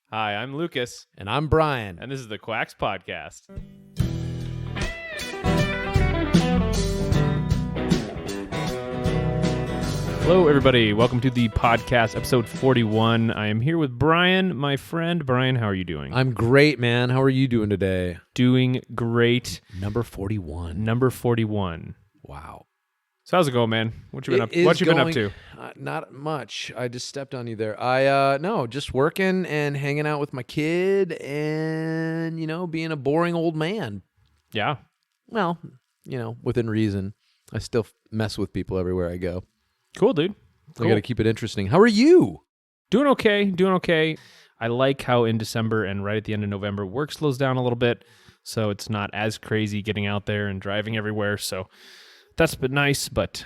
Hi, I'm Lucas, And I'm Brion. and this is the Quax podcast. Hello, everybody. Welcome to the podcast, episode 41. I am here with Brion, my friend. Brion, how are you doing? I'm great, man. How are you doing today? Doing great. Number 41. Number 41. Wow. So how's it going, man? What you been up to? Not much. I just stepped on you there. No, just working and hanging out with my kid and, being a boring old man. Yeah. Well, within reason. I still mess with people everywhere I go. Cool, dude. Cool. I got to keep it interesting. How are you? Doing okay. I like how in December and right at the end of November, work slows down a little bit, so it's not as crazy getting out there and driving everywhere, so that's been nice, but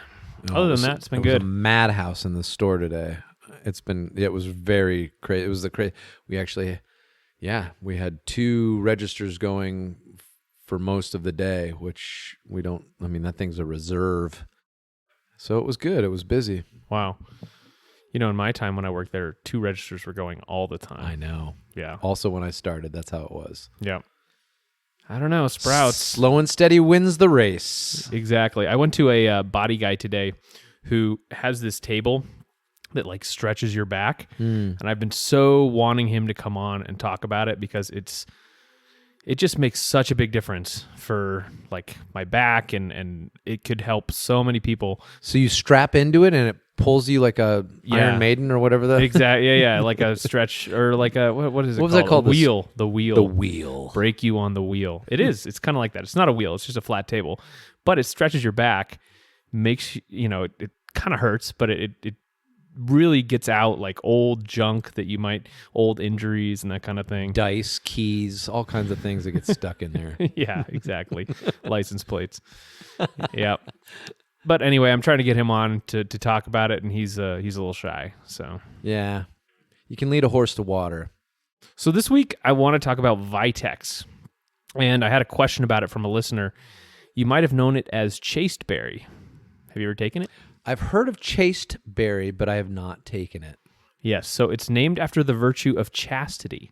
other than that, it's been good. It was a madhouse in the store today. It was very crazy. It was we had 2 registers going for most of the day, which that thing's a reserve. So it was good. It was busy. Wow. In my time when I worked there, 2 registers were going all the time. I know. Yeah. Also, when I started, that's how it was. Yeah. I don't know. Sprouts. Slow and steady wins the race. Exactly. I went to a body guy today who has this table that stretches your back. And I've been so wanting him to come on and talk about it because it just makes such a big difference for my back and it could help so many people. So you strap into it and it pulls you like a Iron Maiden or whatever that. Exactly. Yeah. Like a stretch or like a what is it? What was that called? The wheel. The wheel. Break you on the wheel. It is. It's kind of like that. It's not a wheel. It's just a flat table, but it stretches your back. Makes it kind of hurts, but it really gets out old junk old injuries and that kind of thing. Dice, keys, all kinds of things that get stuck in there. Yeah, exactly. License plates. Yeah. But anyway, I'm trying to get him on to talk about it, and he's a little shy. So yeah, you can lead a horse to water. So this week I want to talk about Vitex, and I had a question about it from a listener. You might have known it as chasteberry. Have you ever taken it? I've heard of chasteberry, but I have not taken it. Yes, so it's named after the virtue of chastity.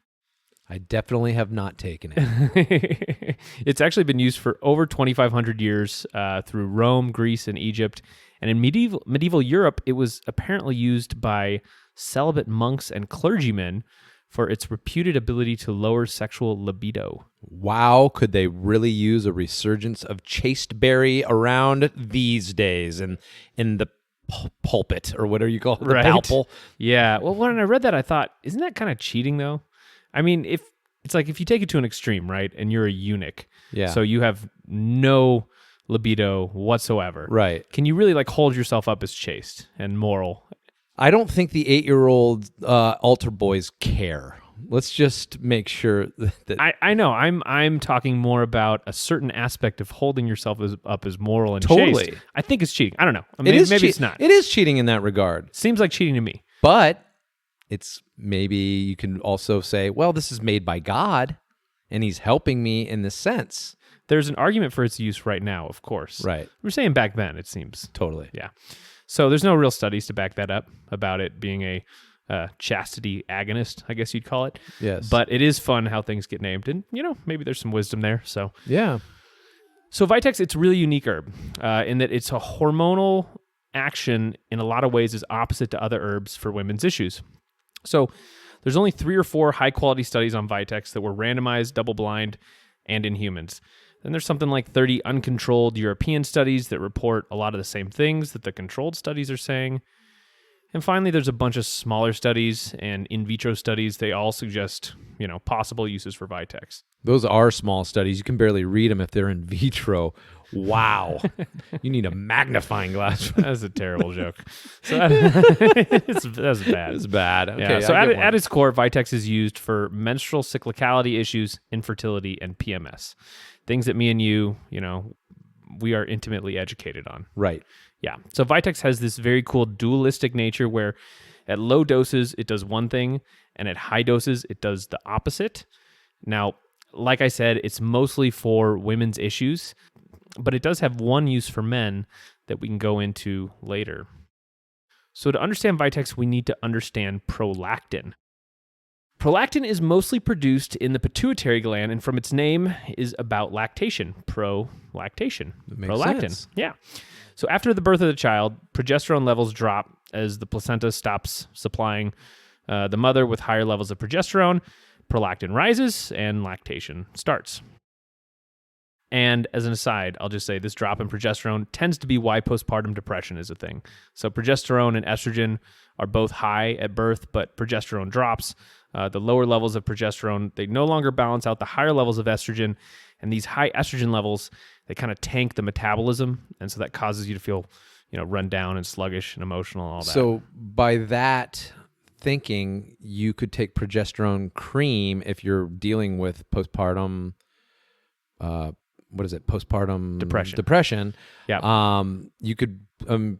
I definitely have not taken it. It's actually been used for over 2,500 years through Rome, Greece, and Egypt. And in medieval Europe, it was apparently used by celibate monks and clergymen for its reputed ability to lower sexual libido. Wow, could they really use a resurgence of chasteberry around these days and in the pulpit, or whatever you call it, the palpal? Yeah, well, when I read that, I thought, isn't that kind of cheating, though? I mean, if you take it to an extreme, right, and you're a eunuch, so you have no libido whatsoever, right? Can you really hold yourself up as chaste and moral? I don't think the 8-year-old altar boys care. Let's just make sure that I know. I'm talking more about a certain aspect of holding yourself up as moral and totally. chaste. I think it's cheating. I don't know. Maybe it's not. It is cheating in that regard. Seems like cheating to me. But it's maybe you can also say, well, this is made by God, and He's helping me in this sense. There's an argument for its use right now, of course. Right. We're saying back then, it seems. Totally. Yeah. So there's no real studies to back that up about it being a chastity agonist, I guess you'd call it. Yes. But it is fun how things get named, and maybe there's some wisdom there. So yeah. So Vitex, it's a really unique herb in that it's a hormonal action in a lot of ways is opposite to other herbs for women's issues. So there's only 3 or 4 high-quality studies on Vitex that were randomized, double-blind, and in humans. Then there's something like 30 uncontrolled European studies that report a lot of the same things that the controlled studies are saying. And finally, there's a bunch of smaller studies and in vitro studies. They all suggest, possible uses for Vitex. Those are small studies. You can barely read them if they're in vitro. Wow. You need a magnifying glass. That's a terrible joke. So that's bad. It's bad. Okay, yeah, so at its core, Vitex is used for menstrual cyclicality issues, infertility, and PMS. Things that me and you, we are intimately educated on. Right. Yeah. So Vitex has this very cool dualistic nature where at low doses, it does one thing, and at high doses, it does the opposite. Now, like I said, it's mostly for women's issues, but it does have one use for men that we can go into later. So to understand Vitex, we need to understand prolactin. Prolactin is mostly produced in the pituitary gland, and from its name is about lactation, prolactation. Makes Prolactin. sense. Yeah. So after the birth of the child, progesterone levels drop as the placenta stops supplying the mother with higher levels of progesterone. Prolactin rises, and lactation starts. And as an aside, I'll just say this drop in progesterone tends to be why postpartum depression is a thing. So progesterone and estrogen are both high at birth, but progesterone drops. The lower levels of progesterone, they no longer balance out the higher levels of estrogen. And these high estrogen levels, they kind of tank the metabolism. And so that causes you to feel, run down and sluggish and emotional and all that. So by that thinking, you could take progesterone cream if you're dealing with postpartum postpartum depression. Yeah. You could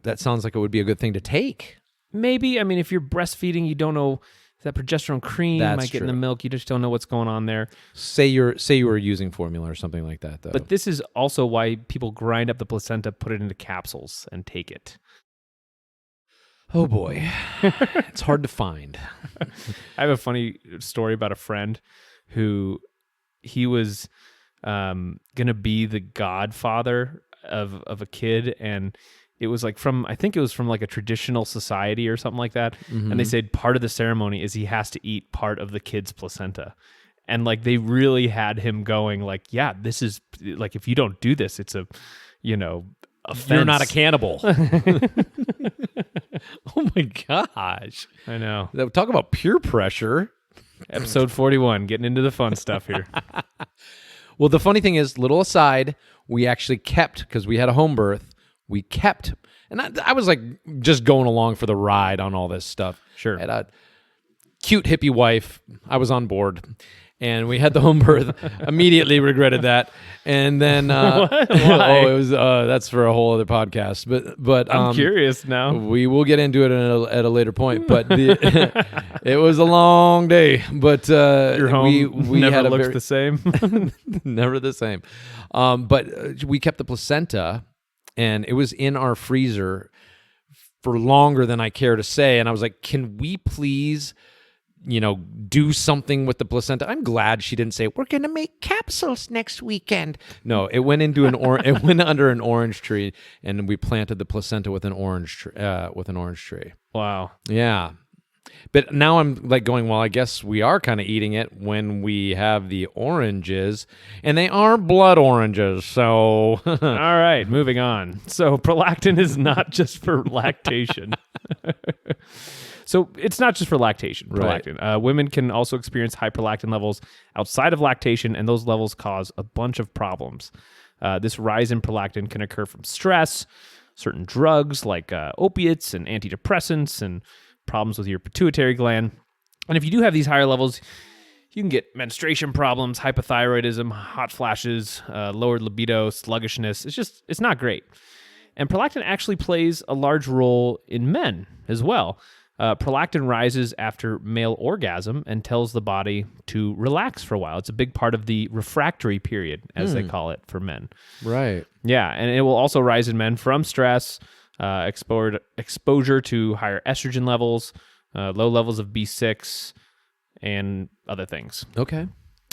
that sounds like it would be a good thing to take. Maybe. I mean, if you're breastfeeding, you don't know that progesterone cream might get in the milk. You just don't know what's going on there. Say you were using formula or something like that, though. But this is also why people grind up the placenta, put it into capsules, and take it. Oh boy, it's hard to find. I have a funny story about a friend who he was going to be the godfather of a kid, and it was like I think it was from like a traditional society or something like that. Mm-hmm. And they said part of the ceremony is he has to eat part of the kid's placenta. And like they really had him going like, yeah, this is like, if you don't do this, it's a, offense. You're not a cannibal. Oh my gosh. I know. Talk about peer pressure. Episode 41, getting into the fun stuff here. Well, the funny thing is, little aside, we actually kept, because we had a home birth, and I was like just going along for the ride on all this stuff. Sure. I had a cute hippie wife. I was on board. And we had the home birth. Immediately regretted that. And then Why? it was that's for a whole other podcast. But I'm curious now. We will get into it at a later point. But it was a long day. But your home we never had looks the same. Never the same. But we kept the placenta, and it was in our freezer for longer than I care to say. And I was like, can we please do something with the placenta? I'm glad she didn't say, we're going to make capsules next weekend. No, it went into it went under an orange tree, and we planted the placenta with an orange tree. Wow. Yeah. But now I'm like going, well, I guess we are kind of eating it when we have the oranges, and they are blood oranges. So, all right, moving on. So prolactin is not just for lactation. So it's not just for lactation, prolactin. Right. Women can also experience high prolactin levels outside of lactation, and those levels cause a bunch of problems. This rise in prolactin can occur from stress, certain drugs like opiates and antidepressants, and problems with your pituitary gland. And if you do have these higher levels, you can get menstruation problems, hypothyroidism, hot flashes, lowered libido, sluggishness. It's not great. And prolactin actually plays a large role in men as well. Prolactin rises after male orgasm and tells the body to relax for a while. It's a big part of the refractory period, as they call it, for men. Right. Yeah, and it will also rise in men from stress, exposure to higher estrogen levels, low levels of B6, and other things. Okay.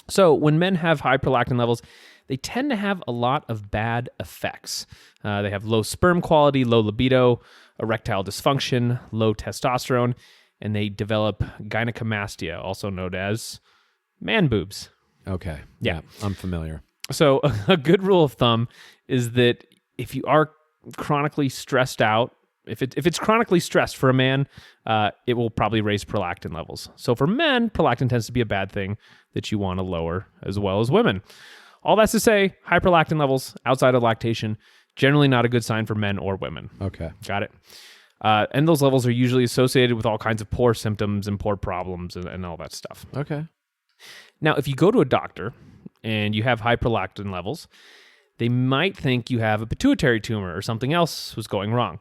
So when men have high prolactin levels, they tend to have a lot of bad effects. They have low sperm quality, low libido, erectile dysfunction, low testosterone, and they develop gynecomastia, also known as man boobs. Okay. Yeah. I'm familiar. So a good rule of thumb is that if you are chronically stressed out, if it's chronically stressed for a man, it will probably raise prolactin levels. So for men, prolactin tends to be a bad thing that you want to lower, as well as women. All that's to say, high prolactin levels outside of lactation, generally not a good sign for men or women. Okay. Got it. And those levels are usually associated with all kinds of poor symptoms and poor problems and all that stuff. Okay. Now, if you go to a doctor and you have high prolactin levels, they might think you have a pituitary tumor or something else was going wrong.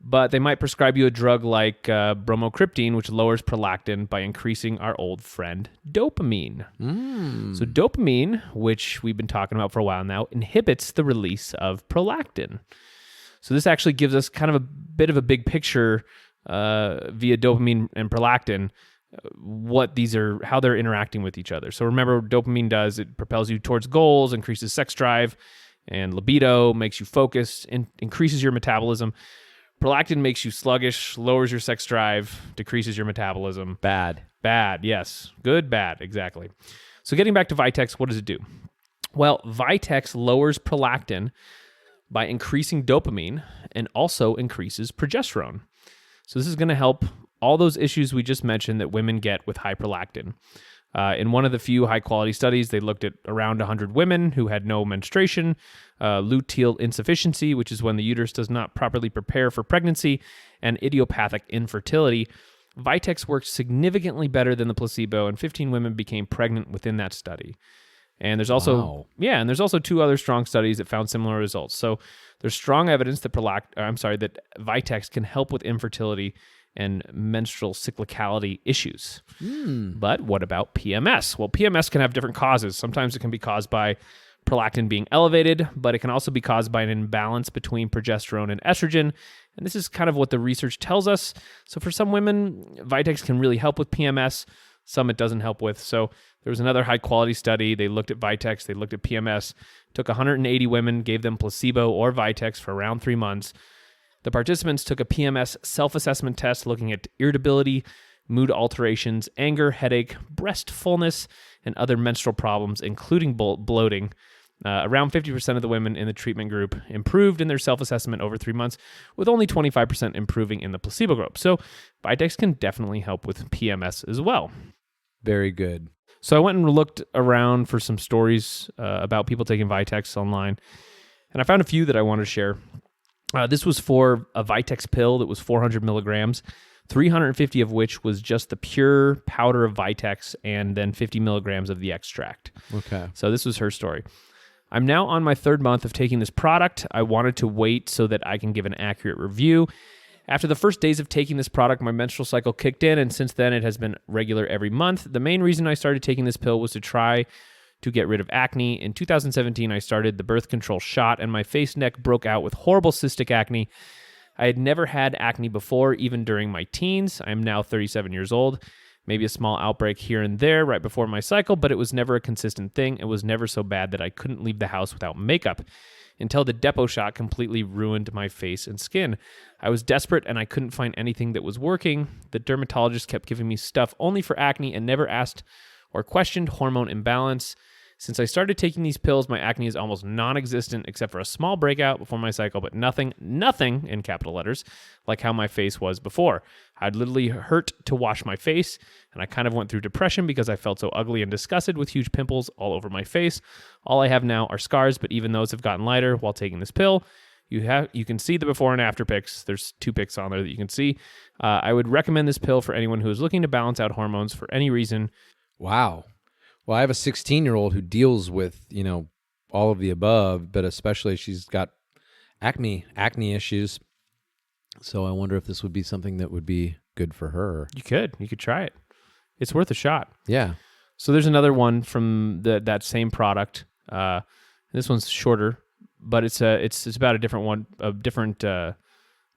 But they might prescribe you a drug like bromocriptine, which lowers prolactin by increasing our old friend dopamine. So dopamine, which we've been talking about for a while now, inhibits the release of prolactin. So this actually gives us kind of a bit of a big picture via dopamine and prolactin how they're interacting with each other. So remember, what dopamine does, it propels you towards goals, increases sex drive and libido, makes you focus, increases your metabolism. Prolactin makes you sluggish, lowers your sex drive, decreases your metabolism. Bad. Yes. Good, bad, exactly. So getting back to Vitex, what does it do? Well, Vitex lowers prolactin by increasing dopamine and also increases progesterone. So this is going to help all those issues we just mentioned that women get with high prolactin. In one of the few high-quality studies, they looked at around 100 women who had no menstruation, luteal insufficiency, which is when the uterus does not properly prepare for pregnancy, and idiopathic infertility. Vitex worked significantly better than the placebo, and 15 women became pregnant within that study. And there's also there's also 2 other strong studies that found similar results. So there's strong evidence that that Vitex can help with infertility and menstrual cyclicality issues. But what about PMS? Well, PMS can have different causes. Sometimes it can be caused by prolactin being elevated, but it can also be caused by an imbalance between progesterone and estrogen. And this is kind of what the research tells us. So for some women, Vitex can really help with PMS. Some it doesn't help with. So there was another high quality study. They looked at Vitex, they looked at PMS, took 180 women, gave them placebo or Vitex for around 3 months. The participants took a PMS self-assessment test looking at irritability, mood alterations, anger, headache, breast fullness, and other menstrual problems, including bloating. Around 50% of the women in the treatment group improved in their self-assessment over 3 months, with only 25% improving in the placebo group. So Vitex can definitely help with PMS as well. Very good. So I went and looked around for some stories about people taking Vitex online, and I found a few that I want to share. This was for a Vitex pill that was 400 milligrams, 350 of which was just the pure powder of Vitex, and then 50 milligrams of the extract. Okay. So this was her story. I'm now on my 3rd month of taking this product. I wanted to wait so that I can give an accurate review. After the first days of taking this product, my menstrual cycle kicked in, and since then it has been regular every month. The main reason I started taking this pill was to try to get rid of acne. In 2017, I started the birth control shot, and my face neck broke out with horrible cystic acne. I had never had acne before, even during my teens. I am now 37 years old. Maybe a small outbreak here and there right before my cycle, but it was never a consistent thing. It was never so bad that I couldn't leave the house without makeup, until the depot shot completely ruined my face and skin. I was desperate and I couldn't find anything that was working. The dermatologist kept giving me stuff only for acne and never asked or questioned hormone imbalance. Since I started taking these pills, my acne is almost non-existent except for a small breakout before my cycle, but nothing in capital letters, like how my face was before. I'd literally hurt to wash my face, and I kind of went through depression because I felt so ugly and disgusted with huge pimples all over my face. All I have now are scars, but even those have gotten lighter while taking this pill. You can see the before and after pics. There's 2 pics on there that you can see. I would recommend this pill for anyone who is looking to balance out hormones for any reason. Wow. Well, I have a 16-year-old who deals with, all of the above, but especially she's got acne issues. So I wonder if this would be something that would be good for her. You could try it. It's worth a shot. Yeah. So there's another one from that same product. This one's shorter, but it's about a different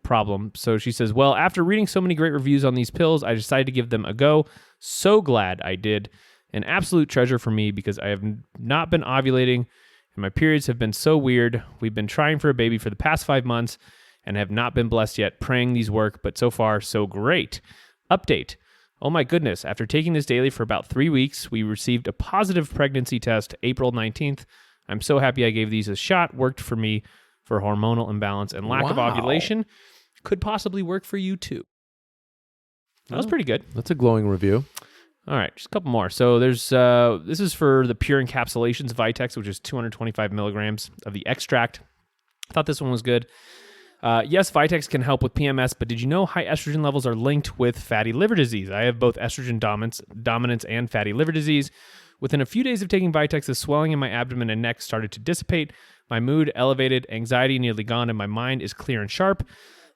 problem. So she says, well, after reading so many great reviews on these pills, I decided to give them a go. So glad I did. An absolute treasure for me because I have not been ovulating and my periods have been so weird. We've been trying for a baby for the past 5 months and have not been blessed yet, praying these work, but so far, so great. Update. Oh my goodness, after taking this daily for about 3 weeks, we received a positive pregnancy test April 19th. I'm so happy I gave these a shot. Worked for me for hormonal imbalance and lack of ovulation. Could possibly work for you too. That was pretty good. That's a glowing review. All right, just a couple more. So there's this is for the pure encapsulations Vitex, which is 225 milligrams of the extract. I thought this one was good. Yes, Vitex can help with PMS, but did you know high estrogen levels are linked with fatty liver disease? I have both estrogen dominance and fatty liver disease. Within a few days of taking Vitex, the swelling in my abdomen and neck started to dissipate. My mood elevated, anxiety nearly gone, and my mind is clear and sharp.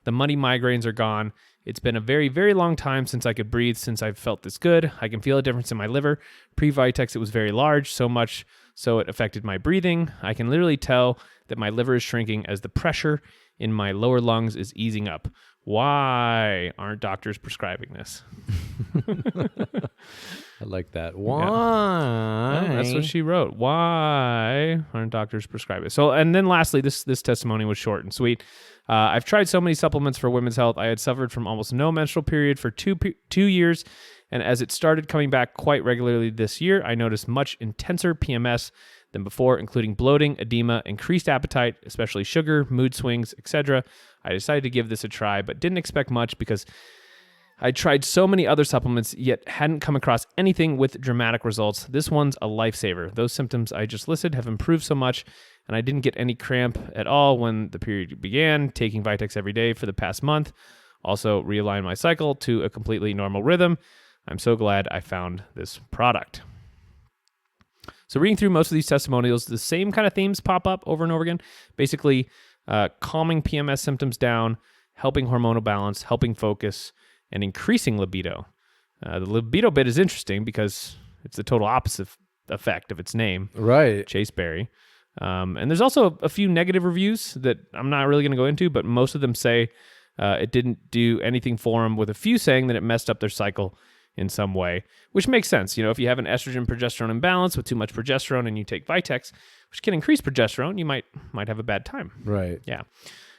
The muddy migraines are gone. It's been a very, very long time since I could breathe, since I've felt this good. I can feel a difference in my liver. Pre-Vitex, it was very large, so much so it affected my breathing. I can literally tell that my liver is shrinking as the pressure in my lower lungs is easing up. Why aren't doctors prescribing this? I like that. Why? Oh, that's what she wrote. Why aren't doctors prescribing it? So, and then lastly, this testimony was short and sweet. I've tried so many supplements for women's health. I had suffered from almost no menstrual period for 2 years, and as it started coming back quite regularly this year, I noticed much intenser PMS than before, including bloating, edema, increased appetite, especially sugar, mood swings, etc. I decided to give this a try, but didn't expect much because I tried so many other supplements, yet hadn't come across anything with dramatic results. This one's a lifesaver. Those symptoms I just listed have improved so much, and I didn't get any cramp at all when the period began, taking Vitex every day for the past month. Also realigned my cycle to a completely normal rhythm. I'm so glad I found this product. So reading through most of these testimonials, the same kind of themes pop up over and over again. Basically, calming PMS symptoms down, helping hormonal balance, helping focus, and increasing libido. The libido bit is interesting because it's the total opposite effect of its name. Right. Chaseberry. And there's also a few negative reviews that I'm not really going to go into, but most of them say it didn't do anything for them, with a few saying that it messed up their cycle in some way, which makes sense. You know, if you have an estrogen-progesterone imbalance with too much progesterone and you take Vitex, which can increase progesterone, you might have a bad time. Right. Yeah.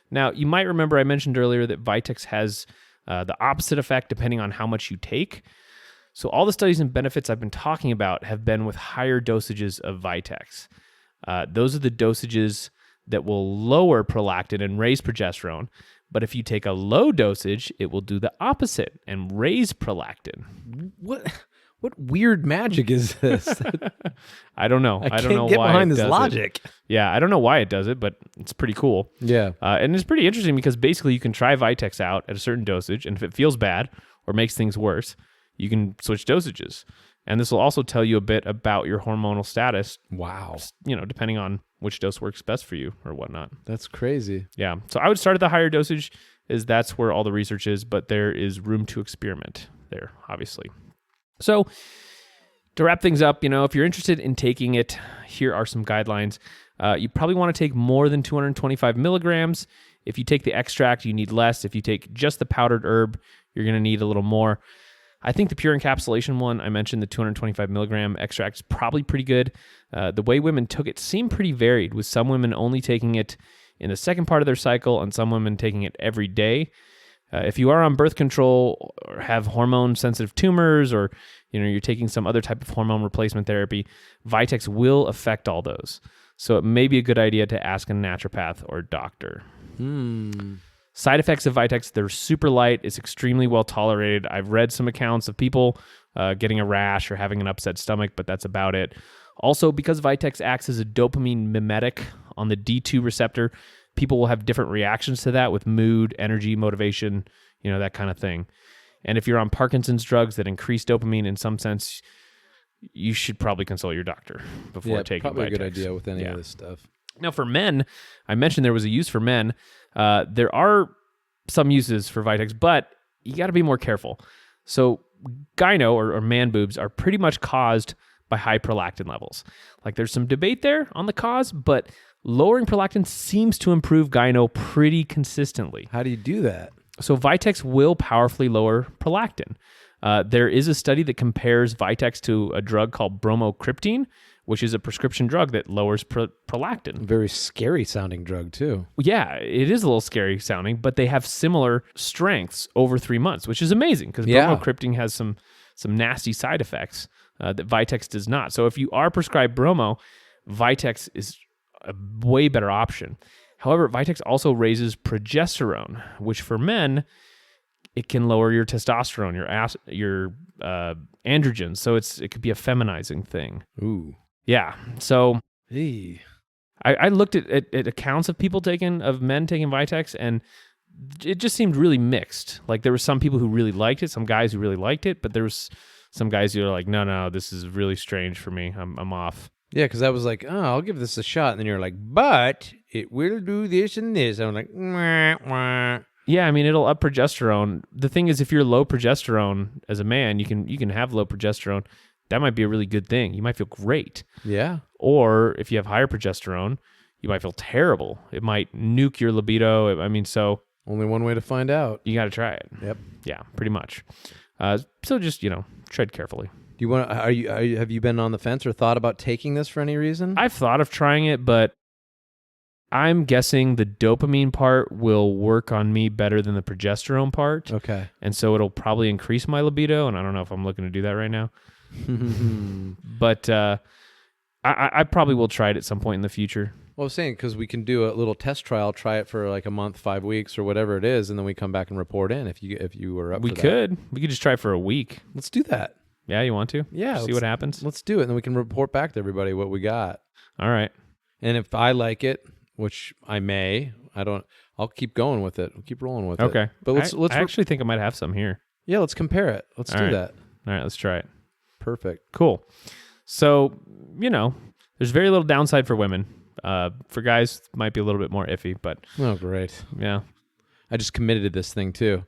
Now, you might remember I mentioned earlier that Vitex has the opposite effect depending on how much you take. So all the studies and benefits I've been talking about have been with higher dosages of Vitex. Those are the dosages that will lower prolactin and raise progesterone. But if you take a low dosage, it will do the opposite and raise prolactin. What weird magic is this? I don't know. I don't know can't get why behind it this does logic. it. Yeah, I don't know why it does it, but it's pretty cool. Yeah. And it's pretty interesting because basically you can try Vitex out at a certain dosage, and if it feels bad or makes things worse, you can switch dosages. And this will also tell you a bit about your hormonal status. Wow. You know, depending on which dose works best for you or whatnot. That's crazy. Yeah. So I would start at the higher dosage, as that's where all the research is, but there is room to experiment there, obviously. So to wrap things up, you know, if you're interested in taking it, here are some guidelines. You probably want to take more than 225 milligrams. If you take the extract, you need less. If you take just the powdered herb, you're going to need a little more. I think the pure encapsulation one, I mentioned the 225 milligram extract, is probably pretty good. The way women took it seemed pretty varied, with some women only taking it in the second part of their cycle and some women taking it every day. If you are on birth control or have hormone-sensitive tumors, or you're taking some other type of hormone replacement therapy, Vitex will affect all those. So it may be a good idea to ask a naturopath or doctor. Side effects of Vitex, they're super light. It's extremely well tolerated. I've read some accounts of people getting a rash or having an upset stomach, but that's about it. Also, because Vitex acts as a dopamine mimetic on the D2 receptor, people will have different reactions to that with mood, energy, motivation, that kind of thing. And if you're on Parkinson's drugs that increase dopamine in some sense, you should probably consult your doctor before taking Vitex. Probably a good idea with any of this stuff. Now, for men, I mentioned there was a use for men. There are some uses for Vitex, but you got to be more careful. So gyno or man boobs are pretty much caused by high prolactin levels. Like, there's some debate there on the cause, but lowering prolactin seems to improve gyno pretty consistently. How do you do that? So Vitex will powerfully lower prolactin. There is a study that compares Vitex to a drug called bromocriptine, which is a prescription drug that lowers prolactin. Very scary sounding drug too. Yeah, it is a little scary sounding, but they have similar strengths over 3 months, which is amazing because bromocriptine has some nasty side effects that Vitex does not. So if you are prescribed bromo, Vitex is a way better option. However, Vitex also raises progesterone, which for men, it can lower your testosterone, your androgens. So it could be a feminizing thing. Ooh. Yeah. So hey. I looked at accounts of men taking Vitex, and it just seemed really mixed. Like, there were some people who really liked it, some guys who really liked it, but there was some guys who were like, no, this is really strange for me. I'm off. Yeah, because I was like, I'll give this a shot. And then you're like, but it will do this and this. I'm like, wah, wah. Yeah, I mean, it'll up progesterone. The thing is, if you're low progesterone as a man, you can have low progesterone. That might be a really good thing. You might feel great. Yeah. Or if you have higher progesterone, you might feel terrible. It might nuke your libido. I mean, so Only one way to find out. You got to try it. Yep. Yeah, pretty much. So just, tread carefully. Do you want? Have you been on the fence or thought about taking this for any reason? I've thought of trying it, but I'm guessing the dopamine part will work on me better than the progesterone part. Okay. And so it'll probably increase my libido, and I don't know if I'm looking to do that right now. But I probably will try it at some point in the future. Well, I was saying because we can do a little test trial, try it for like a month, 5 weeks, or whatever it is, and then we come back and report in if you were up. We for that. could. We could just try it for a week. Let's do that. Yeah, you want to? Yeah. See what happens? Let's do it, and then we can report back to everybody what we got. All right. And if I like it, which I may, I'll keep going with it. I'll keep rolling with it. Okay. But let's I actually think I might have some here. Yeah, let's compare it. Let's do that. All right, let's try it. Perfect. Cool. So, there's very little downside for women. For guys, it might be a little bit more iffy, but Oh, great. yeah. I just committed to this thing too.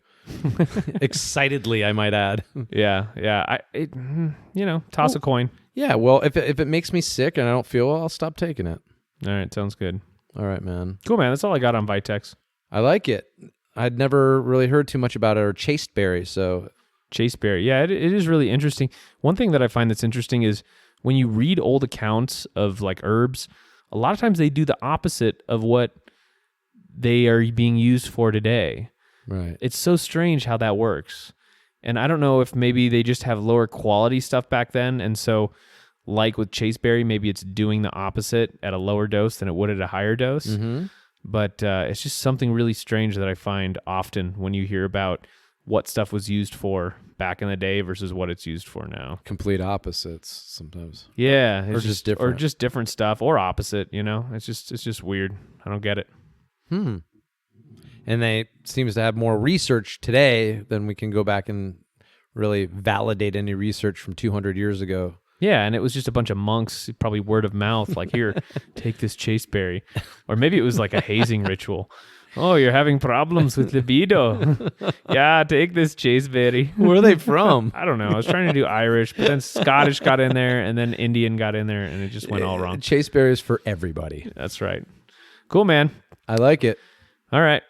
Excitedly, I might add. Yeah. Toss a coin. Yeah, well, if it makes me sick and I don't feel well, I'll stop taking it. All right, sounds good. All right, man. Cool, man. That's all I got on Vitex. I like it. I'd never really heard too much about it or chasteberry, so Chasteberry. Yeah, it is really interesting. One thing that I find that's interesting is when you read old accounts of like herbs, a lot of times they do the opposite of what they are being used for today. right. It's so strange how that works. And I don't know if maybe they just have lower quality stuff back then. And so like with chasteberry, maybe it's doing the opposite at a lower dose than it would at a higher dose. Mm-hmm. But it's just something really strange that I find often when you hear about what stuff was used for back in the day versus what it's used for now. Complete opposites sometimes. Yeah. It's Or just different. Or just different stuff or opposite, It's just weird. I don't get it. And they seems to have more research today than we can go back and really validate any research from 200 years ago. Yeah, and it was just a bunch of monks, probably word of mouth, like, here, take this chasteberry. Or maybe it was like a hazing ritual. Oh, you're having problems with libido. Yeah, take this chasteberry. Where are they from? I don't know. I was trying to do Irish, but then Scottish got in there, and then Indian got in there, and it just went all wrong. Chasteberry is for everybody. That's right. Cool, man. I like it. All right.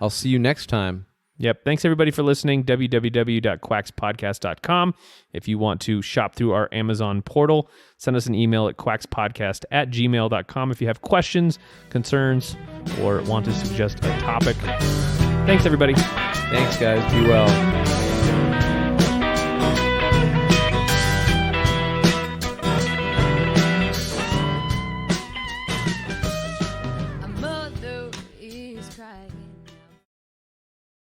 I'll see you next time. Yep. Thanks, everybody, for listening. www.quaxpodcast.com. If you want to shop through our Amazon portal, send us an email at quaxpodcast@gmail.com if you have questions, concerns, or want to suggest a topic. Thanks, everybody. Thanks, guys. Be well.